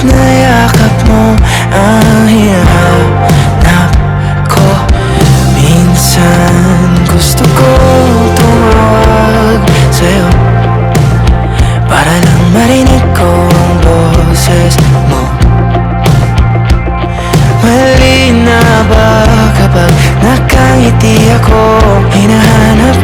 na yakap mo ang hinahanap ko. Minsan gusto ko tumawag sa'yo para lang marinig ko ang boses mo. Mali na ba kapag nakangiti ako? Hinahanap